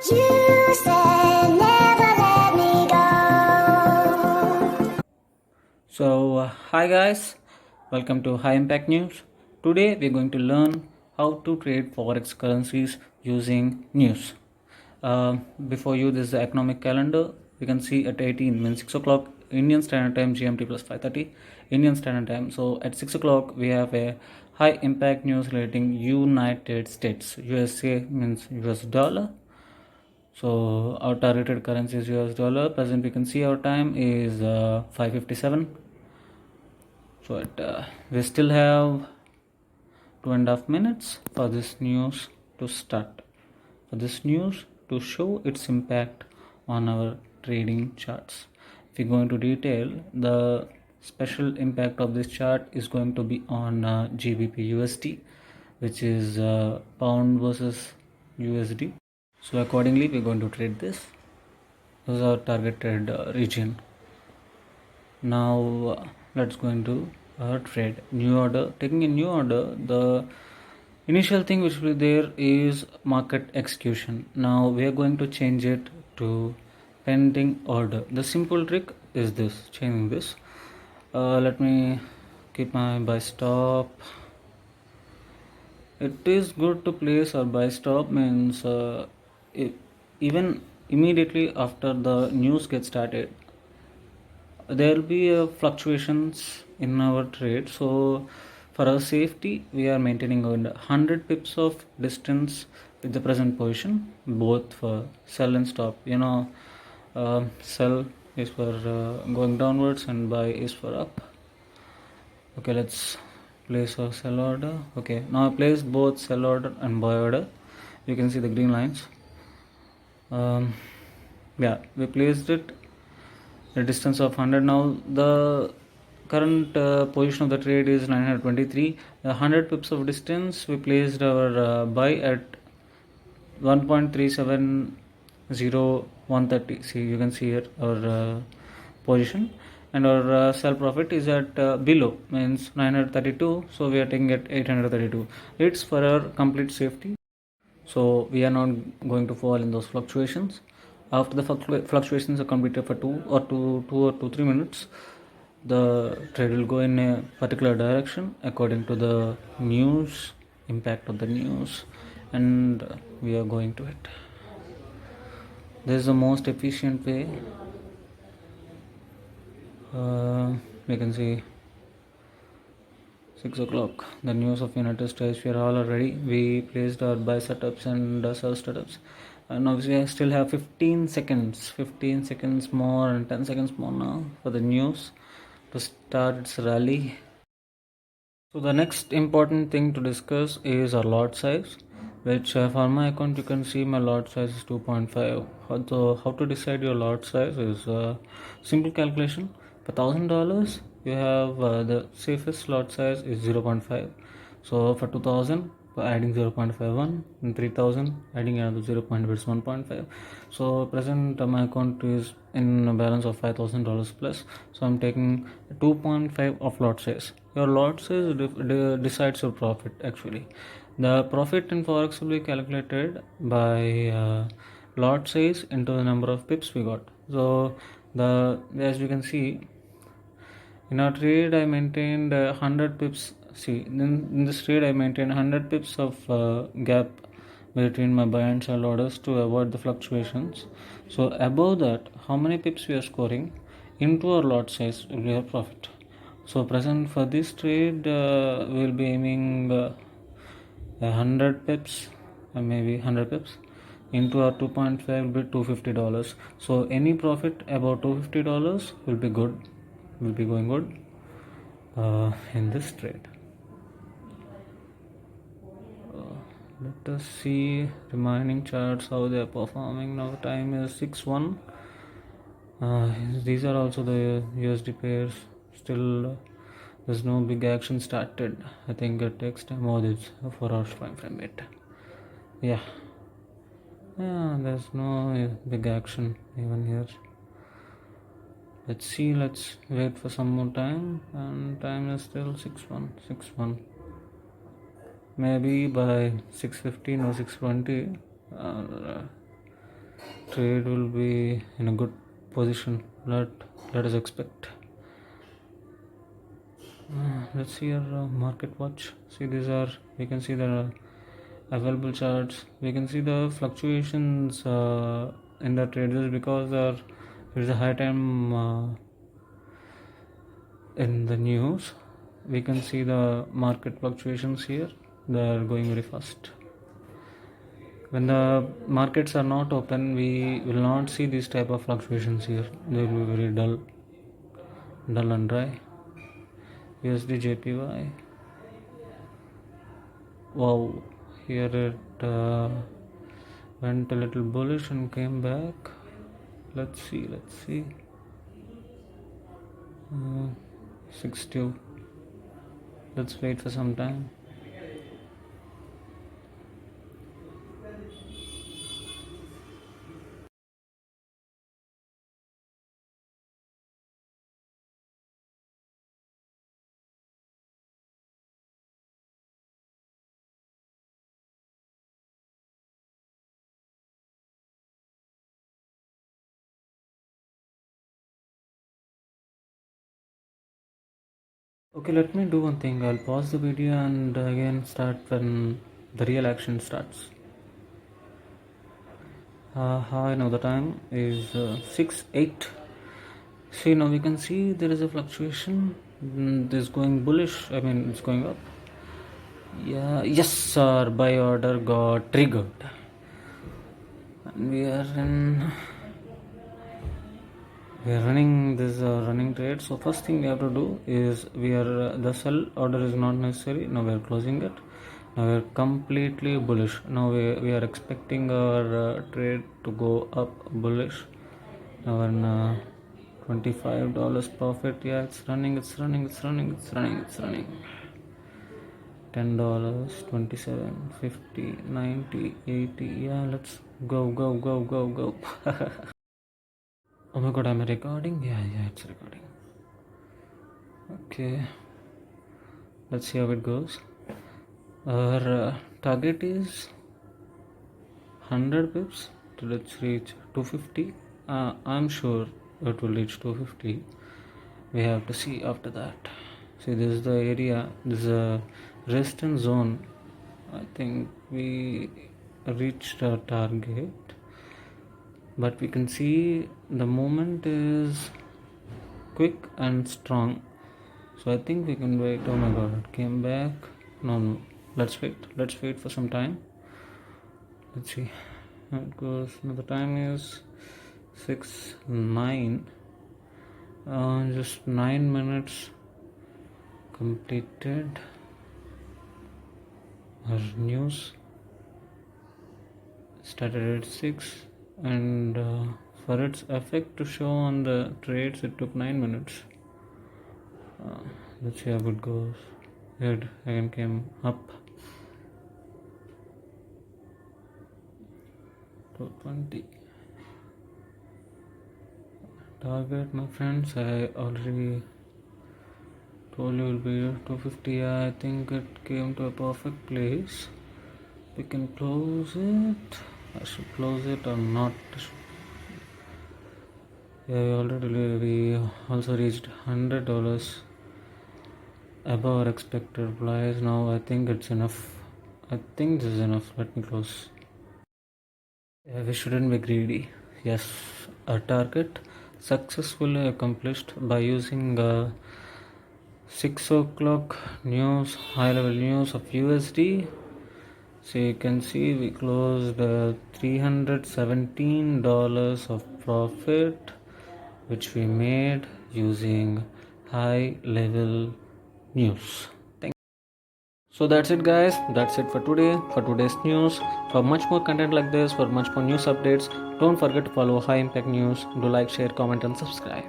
You said never let me go. Hi guys, welcome to High Impact News. Today we're going to learn how to trade forex currencies using news. Before you, this is the economic calendar. You can see at 18 means 6 o'clock Indian Standard Time GMT plus 5:30 Indian Standard Time. So at 6 o'clock we have a high impact news relating United States. USA means US dollar. So our targeted currency is US dollar. Present we can see our time is 5:57. So we still have 2.5 minutes for this news to start. For this news to show its impact on our trading charts. If we go into detail, the special impact of this chart is going to be on GBP USD, which is pound versus USD. So accordingly, we're going to trade this. This is our targeted region. Now let's go into trade new order. Taking a new order, the initial thing which will be there is market execution. Now we are going to change it to pending order. The simple trick is this: changing this. Let me keep my buy stop. It is good to place our buy stop means even immediately after the news gets started, there will be fluctuations in our trade. So for our safety, we are maintaining 100 pips of distance with the present position, both for sell and stop. Sell is for going downwards and buy is for up. Okay, let's place our sell order. Okay, now I placed both sell order and buy order. You can see the green lines. Yeah, we placed it a distance of 100. Now the current position of the trade is 923. 100 pips of distance, we placed our buy at 1.370 see, you can see here our position, and our sell profit is at below means 932, so we are taking at 832. It's for our complete safety, so we are not going to fall in those fluctuations. After the fluctuations are completed for 3 minutes, the trade will go in a particular direction according to the news, impact of the news, and we are going to it. This is the most efficient way. We can see 6 o'clock, the news of United States. We are all ready. We placed our buy setups and sell setups. And obviously I still have 15 seconds more and 10 seconds more now for the news to start its rally. So the next important thing to discuss is our lot size, which for my account you can see my lot size is 2.5. How to decide your lot size is simple calculation. For $1,000 you have the safest lot size is 0.5. So for 2,000, adding 0.51, and 3,000 adding another 0.1.5. So present my account is in a balance of $5,000 plus, so I'm taking 2.5 of lot size. Your lot size decides your profit. Actually, the profit in forex will be calculated by lot size into the number of pips we got. So as you can see, in our trade I maintained 100 pips. See, in this trade I maintained 100 pips of gap between my buy and sell orders to avoid the fluctuations. So above that, how many pips we are scoring into our lot size will be our profit. So present for this trade, we will be aiming 100 pips, maybe 100 pips into our 2.5 will be $250. So any profit about $250 will be good, will be going good in this trade. Let us see remaining charts how they are performing. Now time is 6:01. These are also the USD pairs. Still there's no big action started. I think it takes time. Oh, this 4 hours time frame it. Yeah, there's no big action even here. Let's see, let's wait for some more time, and time is still 6:1. Maybe by 6:15 or 6:20 trade will be in a good position. Let us expect. Let's see our market watch. See, we can see the available charts. We can see the fluctuations in the traders because there is a high time in the news. We can see the market fluctuations here. They are going very fast. When the markets are not open, we will not see these type of fluctuations here. They will be very dull and dry. USD JPY. Wow, here it went a little bullish and came back. Let's see. 62. Let's wait for some time. Okay, let me do one thing. I'll pause the video and again start when the real action starts. Hi, now the time is 6:08. See, now we can see there is a fluctuation. This is going bullish. I mean, it's going up. Yeah, yes, sir. Buy order got triggered, and we are running this running trade. So first thing we have to do is the sell order is not necessary. Now we are closing it. Now we are completely bullish. Now we are expecting our trade to go up bullish. Now we're $25 profit. Yeah, it's running. $10, 27, 50, 90, 80. Yeah, let's go. Oh my god, am I recording? Yeah, it's recording. Okay, let's see how it goes. Our target is 100 pips to let's reach 250. I'm sure it will reach 250. We have to see after that. See, this is the area. This is a resistance zone. I think we reached our target, but we can see the movement is quick and strong, so I think we can wait. Oh my god, it came back. No, let's wait for some time. Let's see how it goes. Now the time is 6:09. Just 9 minutes completed. Our news started at 6, and for its effect to show on the trades it took 9 minutes. Let's see how it goes. It again came up to 20. Target, my friends, I already told you will be 250. I think it came to a perfect place. We can close it. I should close it or not. Yeah, we also reached $100 above our expected price. Now I think it's enough. I think this is enough. Let me close. Yeah, we shouldn't be greedy. Yes, our target successfully accomplished by using 6 o'clock news, high level news of USD. So you can see we closed $317 of profit, which we made using high level news. So that's it, guys. That's it for today, for today's news. For much more content like this, for much more news updates, don't forget to follow High Impact News. Do like, share, comment and subscribe.